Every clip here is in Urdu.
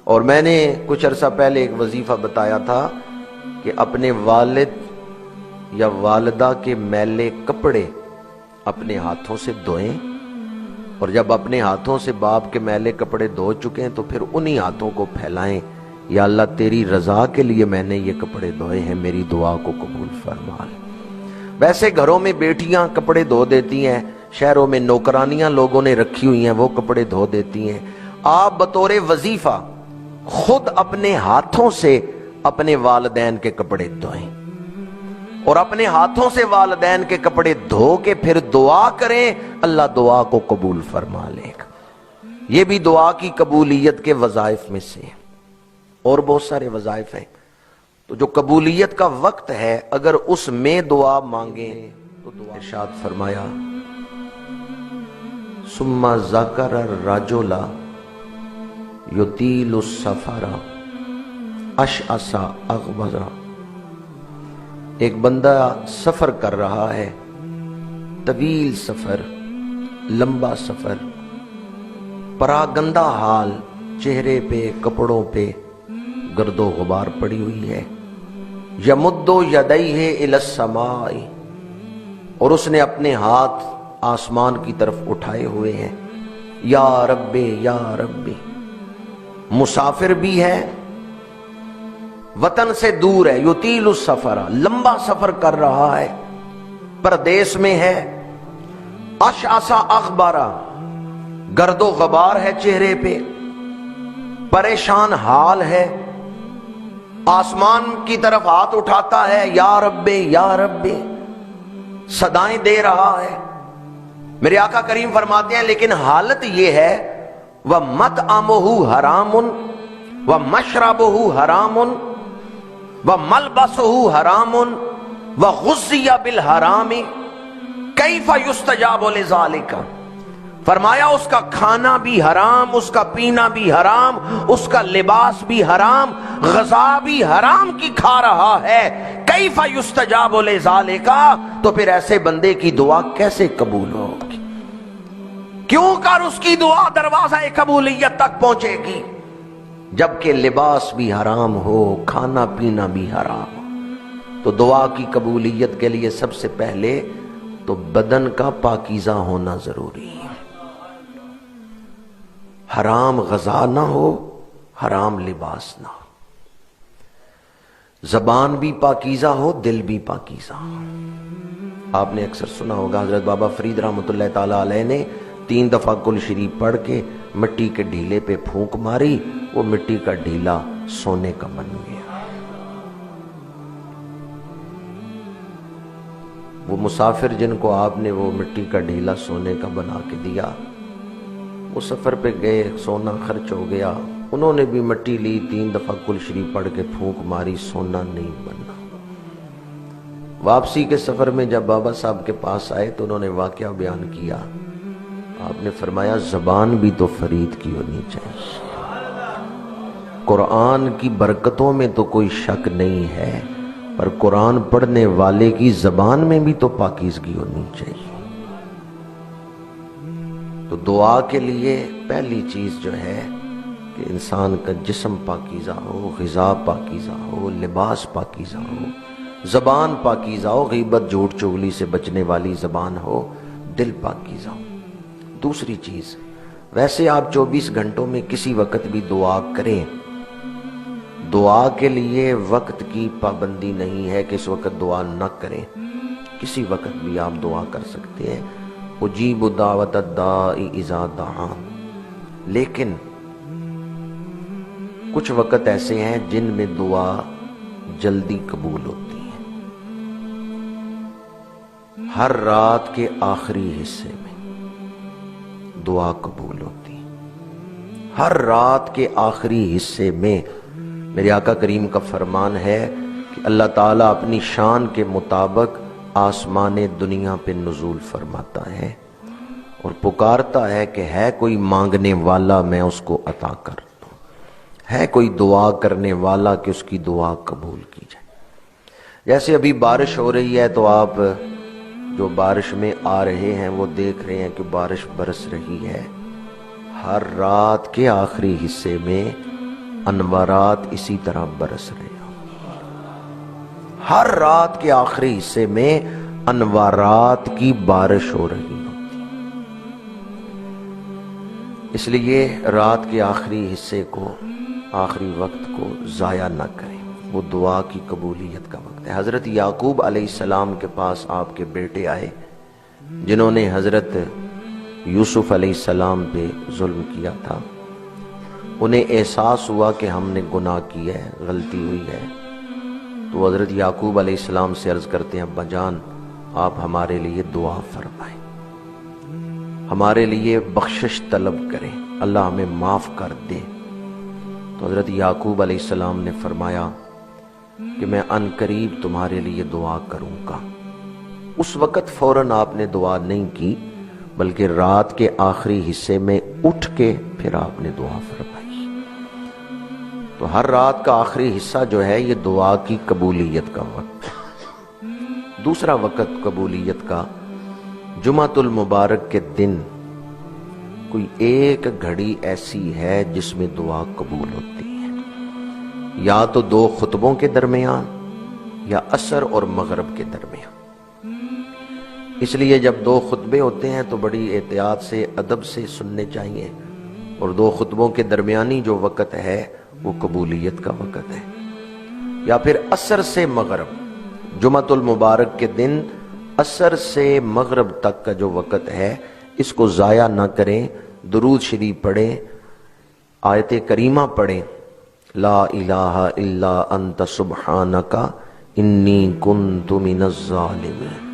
اور میں نے کچھ عرصہ پہلے ایک وظیفہ بتایا تھا کہ اپنے والد یا والدہ کے میلے کپڑے اپنے ہاتھوں سے دھوئیں، اور جب اپنے ہاتھوں سے باپ کے میلے کپڑے دھو چکے ہیں تو پھر انہی ہاتھوں کو پھیلائیں، یا اللہ تیری رضا کے لیے میں نے یہ کپڑے دھوئے ہیں، میری دعا کو قبول فرما لے۔ ویسے گھروں میں بیٹیاں کپڑے دھو دیتی ہیں، شہروں میں نوکرانیاں لوگوں نے رکھی ہوئی ہیں، وہ کپڑے دھو دیتی ہیں۔ آپ بطور وظیفہ خود اپنے ہاتھوں سے اپنے والدین کے کپڑے دھوئیں، اور اپنے ہاتھوں سے والدین کے کپڑے دھو کے پھر دعا کریں، اللہ دعا کو قبول فرما لے گا۔ یہ بھی دعا کی قبولیت کے وظائف میں سے ہے، اور بہت سارے وظائف ہیں۔ تو جو قبولیت کا وقت ہے اگر اس میں دعا مانگیں تو دعا ارشاد فرمایا ثم ذکر الرجل یطیل السفر اشعث اغبر، ایک بندہ سفر کر رہا ہے، طویل سفر، لمبا سفر، پراگندہ حال، چہرے پہ کپڑوں پہ گرد و غبار پڑی ہوئی ہے، یمد یدیہ الی السماء، اور اس نے اپنے ہاتھ آسمان کی طرف اٹھائے ہوئے ہیں، یا رب یا رب، مسافر بھی ہے، وطن سے دور ہے، یطیل السفر، لمبا سفر کر رہا ہے، پردیس میں ہے، اشعث اغبر، گرد و غبار ہے چہرے پہ، پریشان حال ہے، آسمان کی طرف ہاتھ اٹھاتا ہے، یا رب یا رب، صدائیں دے رہا ہے۔ میرے آقا کریم فرماتے ہیں لیکن حالت یہ ہے وَمَطْعَمُهُ حَرَامٌ وَمَشْرَبُهُ حَرَامٌ وَمَلْبَسُهُ حَرَامٌ وَغُذِّيَ بِالْحَرَامِ كَيْفَ يُسْتَجَابُ لِذَلِكَ، فرمایا اس کا کھانا بھی حرام، اس کا پینا بھی حرام، اس کا لباس بھی حرام، غذا بھی حرام کی کھا رہا ہے، کیف یستجاب لذالک، تو پھر ایسے بندے کی دعا کیسے قبول ہوگی؟ کیوں کر اس کی دعا دروازہ قبولیت تک پہنچے گی جبکہ لباس بھی حرام ہو، کھانا پینا بھی حرام ہو؟ تو دعا کی قبولیت کے لیے سب سے پہلے تو بدن کا پاکیزہ ہونا ضروری ہے، حرام غذا نہ ہو، حرام لباس نہ ہو، زبان بھی پاکیزہ ہو، دل بھی پاکیزہ ہو۔ آپ نے اکثر سنا ہوگا حضرت بابا فرید رحمۃ اللہ تعالی علیہ نے 3 دفعہ کل شریف پڑھ کے مٹی کے ڈھیلے پہ پھونک ماری، وہ مٹی کا ڈھیلا سونے کا بن گیا۔ وہ مسافر جن کو آپ نے وہ مٹی کا ڈھیلا سونے کا بنا کے دیا، وہ سفر پہ گئے، سونا خرچ ہو گیا، انہوں نے بھی مٹی لی، 3 دفعہ کل شریف پڑھ کے پھونک ماری، سونا نہیں بنا۔ واپسی کے سفر میں جب بابا صاحب کے پاس آئے تو انہوں نے واقعہ بیان کیا، آپ نے فرمایا زبان بھی تو فرید کی ہونی چاہیے، قرآن کی برکتوں میں تو کوئی شک نہیں ہے، پر قرآن پڑھنے والے کی زبان میں بھی تو پاکیزگی ہونی چاہیے۔ تو دعا کے لیے پہلی چیز جو ہے کہ انسان کا جسم پاکیزہ ہو، غذا پاکیزہ ہو، لباس پاکیزہ ہو، زبان پاکیزہ ہو، غیبت جھوٹ چغلی سے بچنے والی زبان ہو، دل پاکیزہ ہو۔ دوسری چیز، ویسے آپ 24 گھنٹوں میں کسی وقت بھی دعا کریں، دعا کے لیے وقت کی پابندی نہیں ہے کہ اس وقت دعا نہ کریں، کسی وقت بھی آپ دعا کر سکتے ہیں، اجیب دعوت الداعی اذا دعان، لیکن کچھ وقت ایسے ہیں جن میں دعا جلدی قبول ہوتی ہے۔ ہر رات کے آخری حصے میں دعا قبول ہوتی ہے، ہر رات کے آخری حصے میں۔ میرے آقا کریم کا فرمان ہے کہ اللہ تعالیٰ اپنی شان کے مطابق آسمان دنیا پہ نزول فرماتا ہے اور پکارتا ہے کہ ہے کوئی مانگنے والا میں اس کو عطا کر دوں، ہے کوئی دعا کرنے والا کہ اس کی دعا قبول کی جائے۔ جیسے ابھی بارش ہو رہی ہے تو آپ جو بارش میں آ رہے ہیں وہ دیکھ رہے ہیں کہ بارش برس رہی ہے، ہر رات کے آخری حصے میں انوارات اسی طرح برس رہے ہوں۔ ہر رات کے آخری حصے میں انوارات کی بارش ہو رہی ہوتی۔ اس لیے رات کے آخری حصے کو، آخری وقت کو ضائع نہ کریں، وہ دعا کی قبولیت کا وقت ہے۔ حضرت یعقوب علیہ السلام کے پاس آپ کے بیٹے آئے جنہوں نے حضرت یوسف علیہ السلام پہ ظلم کیا تھا۔ انہیں احساس ہوا کہ ہم نے گناہ کیا ہے، غلطی ہوئی ہے، تو حضرت یعقوب علیہ السلام سے عرض کرتے ہیں ابا جان آپ ہمارے لیے دعا فرمائیں، ہمارے لیے بخشش طلب کریں، اللہ ہمیں معاف کر دے۔ تو حضرت یعقوب علیہ السلام نے فرمایا کہ میں ان قریب تمہارے لیے دعا کروں گا۔ اس وقت فوراً آپ نے دعا نہیں کی، بلکہ رات کے آخری حصے میں اٹھ کے پھر آپ نے دعا فرمائی۔ تو ہر رات کا آخری حصہ جو ہے یہ دعا کی قبولیت کا وقت ہے۔ دوسرا وقت قبولیت کا، جمعۃ المبارک کے دن کوئی ایک گھڑی ایسی ہے جس میں دعا قبول ہوتی ہے، یا تو دو خطبوں کے درمیان یا عصر اور مغرب کے درمیان۔ اس لیے جب دو خطبے ہوتے ہیں تو بڑی احتیاط سے، ادب سے سننے چاہیے، اور دو خطبوں کے درمیانی جو وقت ہے وہ قبولیت کا وقت ہے۔ یا پھر عصر سے مغرب، جمعۃ المبارک کے دن عصر سے مغرب تک کا جو وقت ہے اس کو ضائع نہ کریں، درود شریف پڑھیں، آیت کریمہ پڑھیں، لا الہ الا انت سبحانک انی کنت من الظالمین۔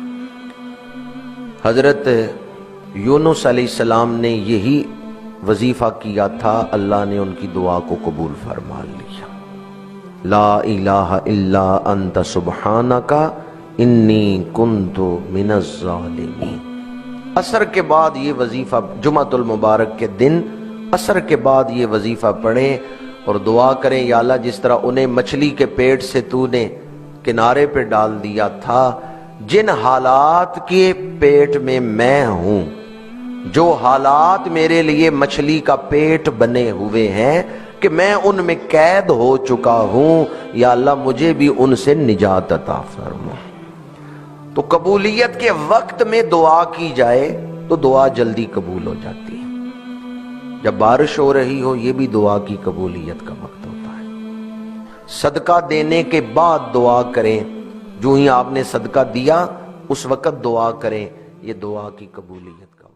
حضرت یونس علیہ السلام نے یہی وظیفہ کیا تھا، اللہ نے ان کی دعا کو قبول فرما لیا، لا الہ الا انت سبحانک انی کنت من الظالمین۔ عصر کے بعد یہ وظیفہ، جمعۃ المبارک کے دن عصر کے بعد یہ وظیفہ پڑھیں اور دعا کریں، یا اللہ جس طرح انہیں مچھلی کے پیٹ سے تو نے کنارے پہ ڈال دیا تھا، جن حالات کے پیٹ میں میں ہوں، جو حالات میرے لیے مچھلی کا پیٹ بنے ہوئے ہیں کہ میں ان میں قید ہو چکا ہوں، یا اللہ مجھے بھی ان سے نجات عطا فرما۔ تو قبولیت کے وقت میں دعا کی جائے تو دعا جلدی قبول ہو جاتی ہے۔ جب بارش ہو رہی ہو یہ بھی دعا کی قبولیت کا وقت ہوتا ہے۔ صدقہ دینے کے بعد دعا کریں، جو ہی آپ نے صدقہ دیا اس وقت دعا کریں، یہ دعا کی قبولیت کا